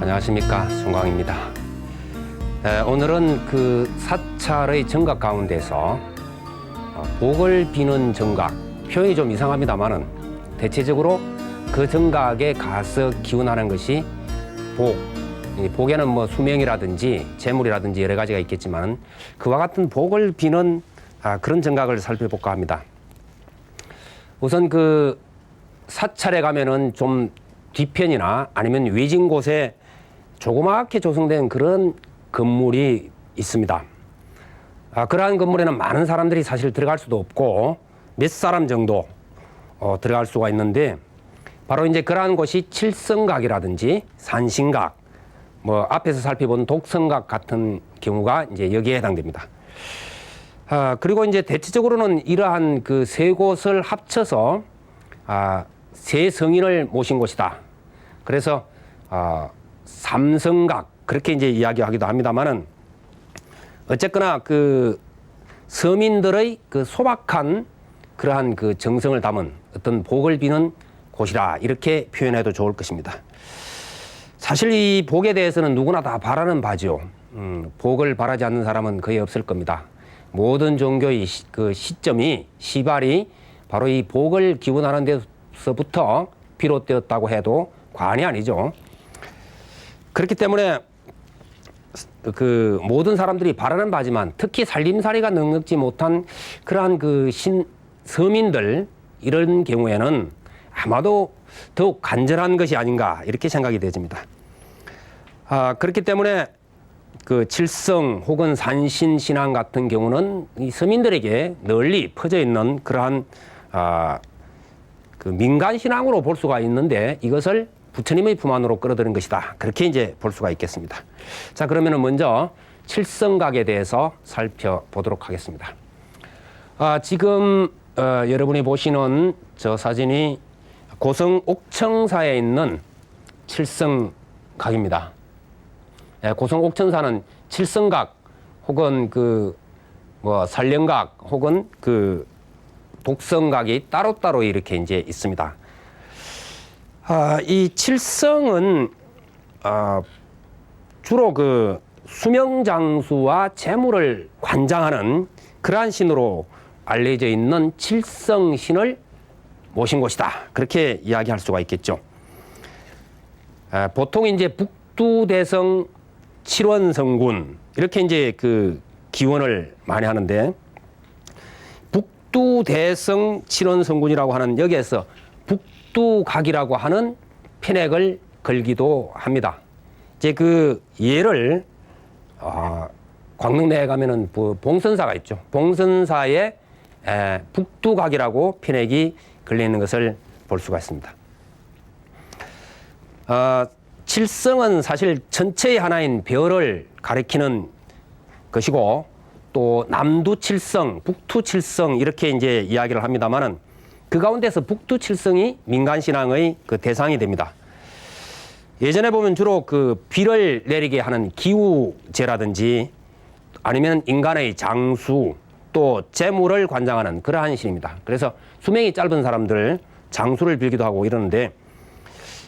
안녕하십니까, 송광입니다. 오늘은 그 사찰의 정각 가운데서 복을 비는 정각, 표현이 좀 이상합니다만은 대체적으로 그 정각에 가서 기원하는 것이 복. 복에는 뭐 수명이라든지 재물이라든지 여러 가지가 있겠지만 그와 같은 복을 비는 그런 정각을 살펴볼까 합니다. 우선 그 사찰에 가면은 좀 뒤편이나 아니면 외진 곳에 조그맣게 조성된 그런 건물이 있습니다. 그러한 건물에는 많은 사람들이 사실 들어갈 수도 없고 몇 사람 정도 들어갈 수가 있는데 바로 이제 그러한 곳이 칠성각이라든지 산신각, 뭐 앞에서 살펴본 독성각 같은 경우가 이제 여기에 해당됩니다. 그리고 이제 대체적으로는 이러한 그 세 곳을 합쳐서 세 성인을 모신 곳이다. 그래서 삼성각 그렇게 이제 이야기하기도 합니다만은 어쨌거나 그 서민들의 그 소박한 그러한 그 정성을 담은 어떤 복을 비는 곳이다 이렇게 표현해도 좋을 것입니다. 사실 이 복에 대해서는 누구나 다 바라는 바죠. 복을 바라지 않는 사람은 거의 없을 겁니다. 모든 종교의 그 시점이 시발이 바로 이 복을 기원하는 데서부터 비롯되었다고 해도 과언이 아니죠. 그렇기 때문에 그 모든 사람들이 바라는 바지만 특히 살림살이가 넉넉지 못한 그러한 그 서민들 이런 경우에는 아마도 더욱 간절한 것이 아닌가 이렇게 생각이 되집니다. 그렇기 때문에 그 칠성 혹은 산신 신앙 같은 경우는 이 서민들에게 널리 퍼져 있는 그러한 그 민간 신앙으로 볼 수가 있는데 이것을 부처님의 품 안으로 끌어들인 것이다. 그렇게 이제 볼 수가 있겠습니다. 자, 그러면은 먼저 칠성각에 대해서 살펴보도록 하겠습니다. 지금 여러분이 보시는 저 사진이 고성 옥청사에 있는 칠성각입니다. 고성 옥천사는 칠성각 혹은 그 뭐 산령각 혹은 그 독성각이 따로따로 이렇게 이제 있습니다. 이 칠성은 주로 그 수명장수와 재물을 관장하는 그러한 신으로 알려져 있는 칠성신을 모신 곳이다. 그렇게 이야기할 수가 있겠죠. 보통 이제 북두대성 칠원성군 이렇게 이제 그 기원을 많이 하는데 북두대성 칠원성군이라고 하는 여기에서 북두각이라고 하는 편액을 걸기도 합니다. 이제 그 예를 광릉 내에 가면은 봉선사가 있죠. 봉선사에 북두각이라고 편액이 걸려 있는 것을 볼 수가 있습니다. 칠성은 사실 전체의 하나인 별을 가리키는 것이고 또 남두칠성, 북두칠성 이렇게 이제 이야기를 합니다만은 그 가운데서 북두칠성이 민간신앙의 그 대상이 됩니다. 예전에 보면 주로 그 비를 내리게 하는 기우제라든지 아니면 인간의 장수 또 재물을 관장하는 그러한 신입니다. 그래서 수명이 짧은 사람들 장수를 빌기도 하고 이러는데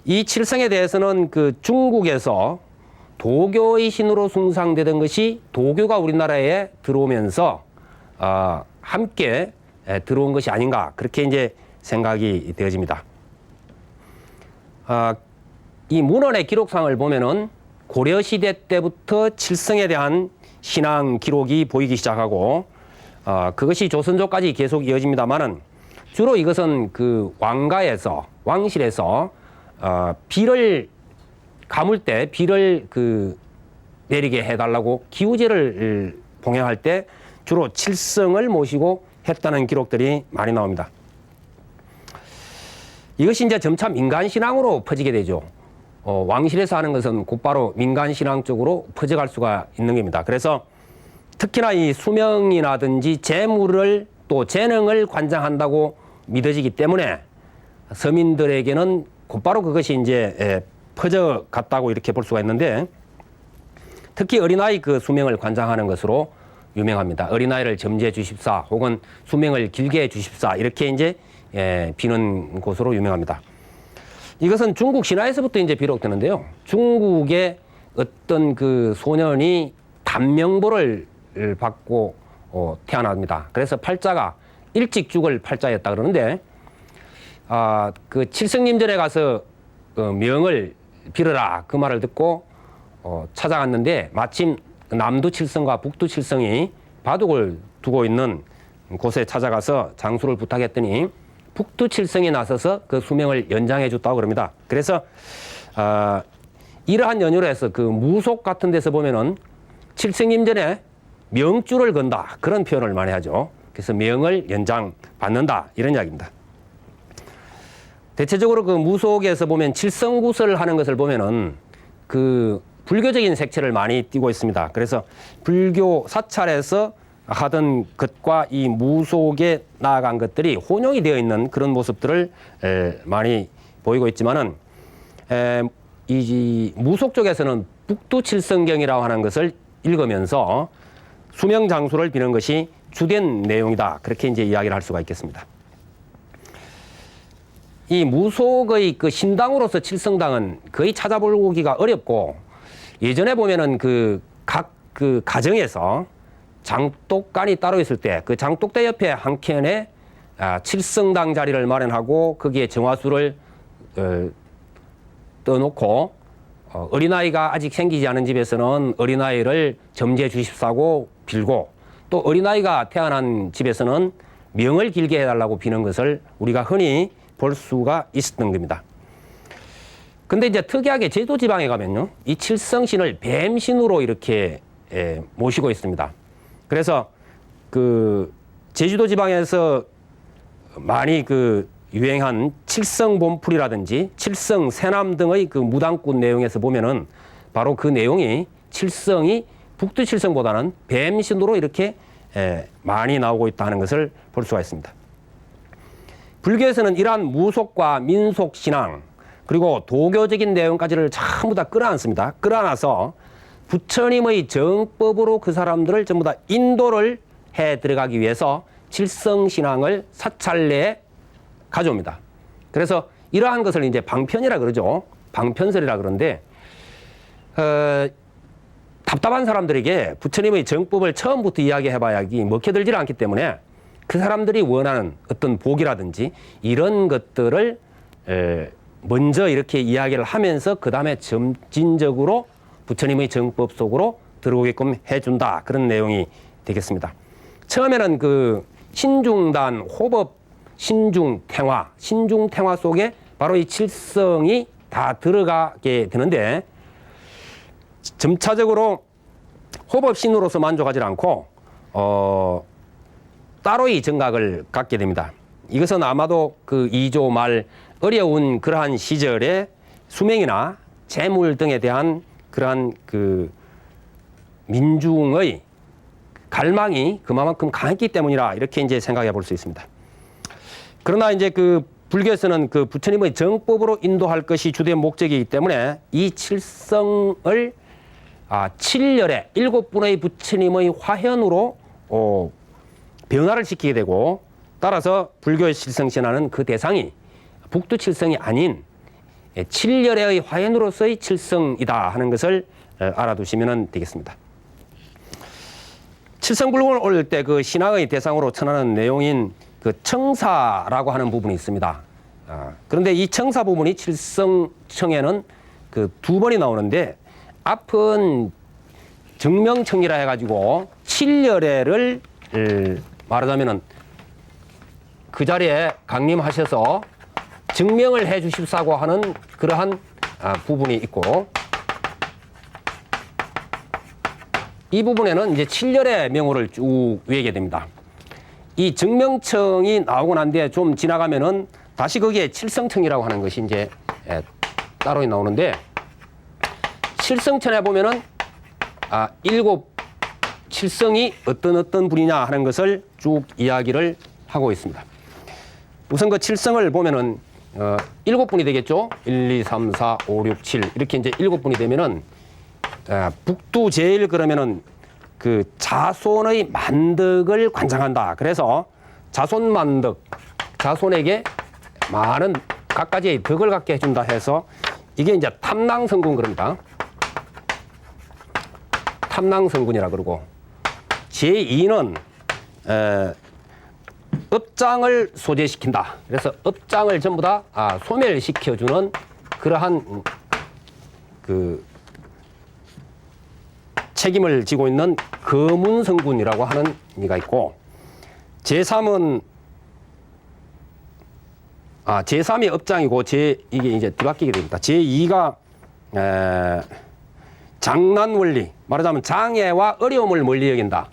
이 칠성에 대해서는 그 중국에서 도교의 신으로 숭상되던 것이 도교가 우리나라에 들어오면서 함께 들어온 것이 아닌가 그렇게 이제 생각이 되어집니다. 이 문헌의 기록상을 보면은 고려 시대 때부터 칠성에 대한 신앙 기록이 보이기 시작하고 그것이 조선조까지 계속 이어집니다만은 주로 이것은 그 왕가에서 왕실에서 비를 가물 때 비를 그 내리게 해달라고 기우제를 봉행할 때 주로 칠성을 모시고 했다는 기록들이 많이 나옵니다. 이것이 이제 점차 민간신앙으로 퍼지게 되죠. 왕실에서 하는 것은 곧바로 민간신앙 쪽으로 퍼져갈 수가 있는 겁니다. 그래서 특히나 이 수명이라든지 재물을 또 재능을 관장한다고 믿어지기 때문에 서민들에게는 곧바로 그것이 이제 퍼져갔다고 이렇게 볼 수가 있는데 특히 어린아이 그 수명을 관장하는 것으로 유명합니다. 어린아이를 점지해 주십사 혹은 수명을 길게 해 주십사 이렇게 이제 비는 곳으로 유명합니다. 이것은 중국 신화에서부터 이제 비롯되는데요. 중국의 어떤 그 소년이 단명보를 받고 태어납니다. 그래서 팔자가 일찍 죽을 팔자였다 그러는데, 그 칠성님전에 가서 명을 빌어라 그 말을 듣고 찾아갔는데, 마침 남두 칠성과 북두 칠성이 바둑을 두고 있는 곳에 찾아가서 장수를 부탁했더니 북두 칠성이 나서서 그 수명을 연장해 줬다고 그럽니다. 그래서 이러한 연유로 해서 그 무속 같은 데서 보면은 칠성임전에 명주를 건다 그런 표현을 많이 하죠. 그래서 명을 연장 받는다 이런 이야기입니다. 대체적으로 그 무속에서 보면 칠성구설을 하는 것을 보면은 그 불교적인 색채를 많이 띠고 있습니다. 그래서 불교 사찰에서 하던 것과 이 무속에 나아간 것들이 혼용이 되어 있는 그런 모습들을 많이 보이고 있지만은, 이 무속 쪽에서는 북두칠성경이라고 하는 것을 읽으면서 수명장수를 비는 것이 주된 내용이다. 그렇게 이제 이야기를 할 수가 있겠습니다. 이 무속의 그 신당으로서 칠성당은 거의 찾아보기가 어렵고, 예전에 보면은 각 가정에서 장독간이 따로 있을 때 그 장독대 옆에 한 켠에 칠성당 자리를 마련하고 거기에 정화수를 떠놓고, 어린아이가 아직 생기지 않은 집에서는 어린아이를 점지해 주십사고 빌고, 또 어린아이가 태어난 집에서는 명을 길게 해달라고 비는 것을 우리가 흔히 볼 수가 있었던 겁니다. 근데 이제 특이하게 제주 지방에 가면요, 이 칠성신을 뱀신으로 이렇게 모시고 있습니다. 그래서 그 제주도 지방에서 많이 그 유행한 칠성본풀이라든지 칠성새남 등의 그 무당꾼 내용에서 보면은 바로 그 내용이 칠성이 북두칠성보다는 뱀신으로 이렇게 많이 나오고 있다는 것을 볼 수가 있습니다. 불교에서는 이러한 무속과 민속신앙 그리고 도교적인 내용까지를 전부 다 끌어안습니다. 끌어안아서 부처님의 정법으로 그 사람들을 전부 다 인도를 해 들어가기 위해서 칠성신앙을 사찰 내에 가져옵니다. 그래서 이러한 것을 이제 방편이라 그러죠. 방편설이라 그러는데, 답답한 사람들에게 부처님의 정법을 처음부터 이야기해봐야 먹혀들지 않기 때문에 그 사람들이 원하는 어떤 복이라든지 이런 것들을 먼저 이렇게 이야기를 하면서 그 다음에 점진적으로 부처님의 정법 속으로 들어오게끔 해준다. 그런 내용이 되겠습니다. 처음에는 그 신중단, 호법, 신중탱화, 신중탱화 속에 바로 이 칠성이 다 들어가게 되는데, 점차적으로 호법신으로서 만족하지 않고 따로의 정각을 갖게 됩니다. 이것은 아마도 그 2조 말 어려운 그러한 시절에 수명이나 재물 등에 대한 그러한 그 민중의 갈망이 그만큼 강했기 때문이라 이렇게 이제 생각해 볼 수 있습니다. 그러나 이제 그 불교에서는 그 부처님의 정법으로 인도할 것이 주된 목적이기 때문에 이 칠성을 7열에 7분의 부처님의 화현으로 변화를 시키게 되고, 따라서 불교의 칠성신화는 그 대상이 북두칠성이 아닌 7열의 화현으로서의 칠성이다 하는 것을 알아두시면 되겠습니다. 칠성불공을 올릴 때 그 신앙의 대상으로 천하는 내용인 그 청사라고 하는 부분이 있습니다. 그런데 이 청사 부분이 칠성청에는 그 2번이 나오는데, 앞은 정명청이라 해가지고 7열애를 말하자면은 그 자리에 강림하셔서 증명을 해 주십사고 하는 그러한 부분이 있고, 이 부분에는 이제 7열의 명호를 쭉 외우게 됩니다. 이 증명청이 나오고 난 뒤에 좀 지나가면은 다시 거기에 칠성청이라고 하는 것이 이제 따로 나오는데, 칠성천에 보면은 7 칠성이 어떤 분이냐 하는 것을 쭉 이야기를 하고 있습니다. 우선 그 칠성을 보면은 7분이 되겠죠. 1, 2, 3, 4, 5, 6, 7 이렇게 이제 7분이 되면은, 북두 제일 그러면은 그 자손의 만덕을 관장한다. 그래서 자손 만덕, 자손에게 많은 갖가지의 덕을 갖게 해준다 해서 이게 이제 탐낭성군 그럽니다. 탐낭성군이라 그러고 제2는 업장을 소재시킨다. 그래서 업장을 전부 다 소멸시켜주는 그러한 그 책임을 지고 있는 거문성군이라고 하는 의미가 있고 제3은 제3이 업장이고 이게 이제 뒤바뀌게 됩니다. 제2가 장난원리, 말하자면 장애와 어려움을 멀리 여긴다.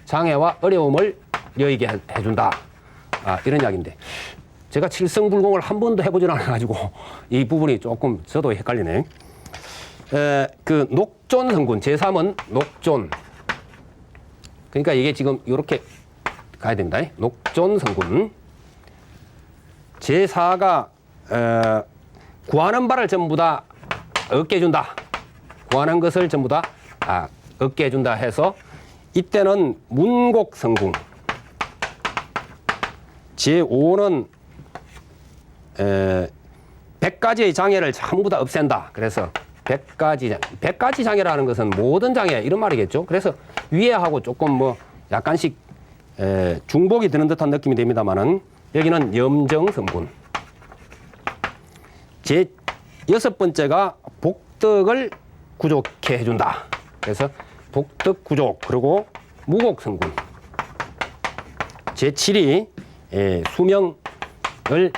장애와 어려움을 여기게 해준다. 이런 이야기인데 제가 칠성불공을 한 번도 해보질 않아가지고 이 부분이 조금 저도 헷갈리네. 그 녹존성군, 제3은 녹존. 그러니까 이게 지금 이렇게 가야 됩니다. 녹존성군. 제4가 구하는 바를 전부 다 얻게 해준다. 구하는 것을 전부 다 얻게 해준다 해서 이때는 문곡성군. 제5는 100가지의 장애를 전부 다 없앤다. 그래서 100가지 장애라는 것은 모든 장애 이런 말이겠죠. 그래서 위에하고 조금 뭐 약간씩 중복이 드는 듯한 느낌이 됩니다만은 여기는 염정성군. 제6번째가 복덕을 구족해 해준다. 그래서 복덕 구족. 그리고 무곡성군. 제7이 수명을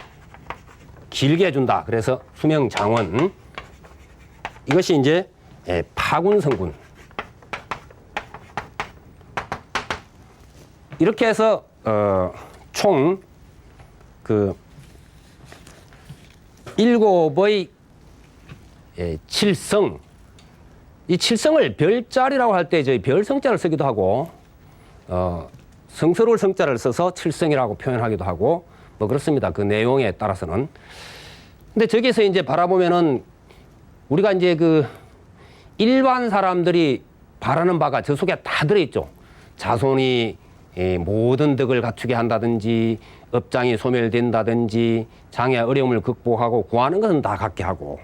길게 해준다. 그래서 수명장원. 이것이 이제 파군성군. 이렇게 해서 총 그 7의 칠성. 이 칠성을 별자리라고 할 때 저희 별성자를 쓰기도 하고 성스러울 성자를 써서 칠성이라고 표현하기도 하고 뭐 그렇습니다. 그 내용에 따라서는. 근데 저기서 이제 바라보면은 우리가 이제 그 일반 사람들이 바라는 바가 저 속에 다 들어있죠. 자손이 모든 덕을 갖추게 한다든지 업장이 소멸된다든지 장애 어려움을 극복하고 구하는 것은 다 갖게 하고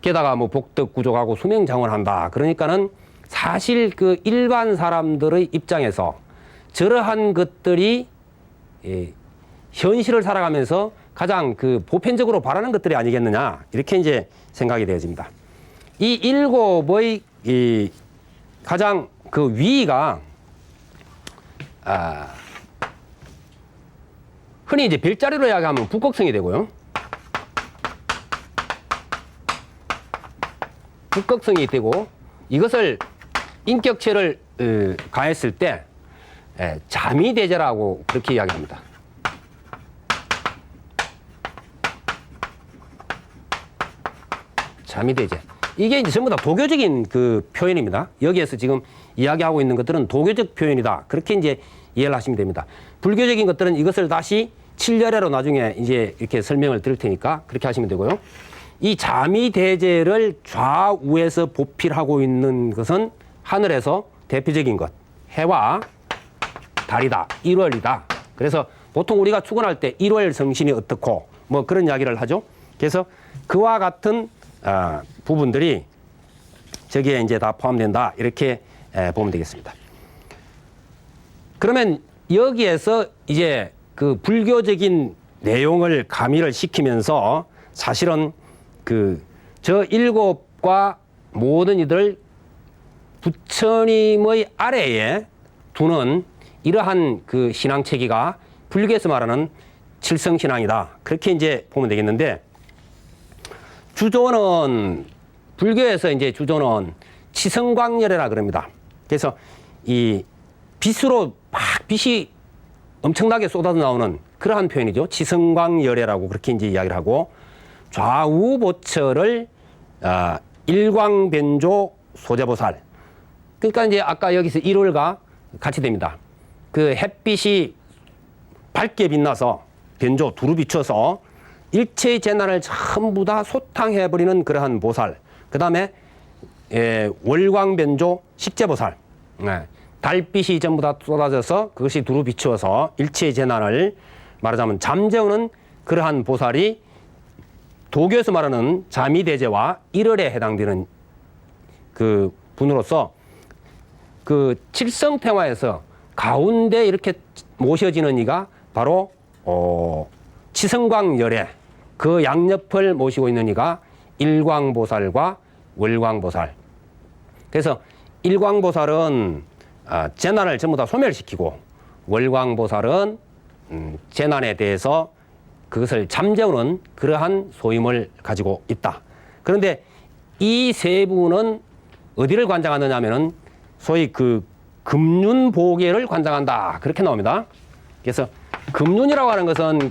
게다가 뭐 복덕 구족하고 수명장원한다. 그러니까는 사실 그 일반 사람들의 입장에서 저러한 것들이 현실을 살아가면서 가장 그 보편적으로 바라는 것들이 아니겠느냐 이렇게 이제 생각이 되어집니다. 이 7의 이 가장 그 위가 흔히 이제 별자리로 이야기하면 북극성이 되고요. 북극성이 되고 이것을 인격체를 가했을 때 자미대제라고 그렇게 이야기합니다. 자미대제. 이게 이제 전부 다 도교적인 그 표현입니다. 여기에서 지금 이야기하고 있는 것들은 도교적 표현이다. 그렇게 이제 이해를 하시면 됩니다. 불교적인 것들은 이것을 다시 7열애로 나중에 이제 이렇게 설명을 드릴 테니까 그렇게 하시면 되고요. 이 자미대제를 좌우에서 보필하고 있는 것은 하늘에서 대표적인 것, 해와 달이다, 1월이다. 그래서 보통 우리가 축원할 때 1월 성신이 어떻고 뭐 그런 이야기를 하죠. 그래서 그와 같은 부분들이 저기에 이제 다 포함된다. 이렇게 보면 되겠습니다. 그러면 여기에서 이제 그 불교적인 내용을 가미를 시키면서 사실은 그 저 7과 모든 이들을 부처님의 아래에 두는 이러한 그 신앙 체계가 불교에서 말하는 칠성신앙이다. 그렇게 이제 보면 되겠는데 주조는 불교에서 이제 주조는 치성광열애라 그럽니다. 그래서 이 빛으로 막 빛이 엄청나게 쏟아져 나오는 그러한 표현이죠. 치성광열애라고 그렇게 이제 이야기를 하고 좌우보처를 일광변조 소재보살. 그러니까 이제 아까 여기서 1월과 같이 됩니다. 그 햇빛이 밝게 빛나서 변조 두루 비춰서 일체의 재난을 전부 다 소탕해버리는 그러한 보살. 그 다음에 월광변조 식재보살. 달빛이 전부 다 쏟아져서 그것이 두루 비추어서 일체의 재난을 말하자면 잠재우는 그러한 보살이 도교에서 말하는 자미대제와 일월에 해당되는 그 분으로서 그 칠성태화에서 가운데 이렇게 모셔지는 이가 바로 치성광열에 그 양옆을 모시고 있는 이가 일광보살과 월광보살. 그래서 일광보살은 재난을 전부 다 소멸시키고 월광보살은 재난에 대해서 그것을 잠재우는 그러한 소임을 가지고 있다. 그런데 이 세 분은 어디를 관장하느냐 하면은 소위 그 금륜보계를 관장한다. 그렇게 나옵니다. 그래서 금륜이라고 하는 것은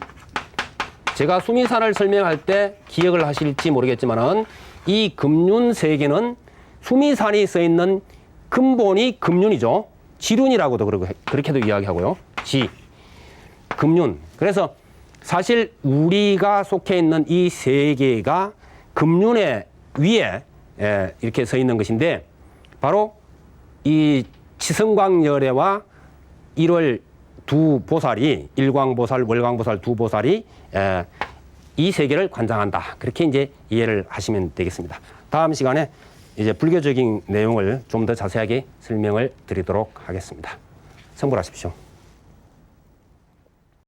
제가 수미산을 설명할 때 기억을 하실지 모르겠지만은 이 금륜 세계는 수미산이 써 있는 근본이 금륜이죠. 지륜이라고도 그렇게도 이야기하고요. 금륜. 그래서 사실 우리가 속해 있는 이 세계가 금륜의 위에 이렇게 서 있는 것인데 바로 이 치성광열애와 일월 두 보살이 일광보살, 월광보살 두 보살이 이 세계를 관장한다. 그렇게 이제 이해를 하시면 되겠습니다. 다음 시간에 이제 불교적인 내용을 좀 더 자세하게 설명을 드리도록 하겠습니다. 성불하십시오.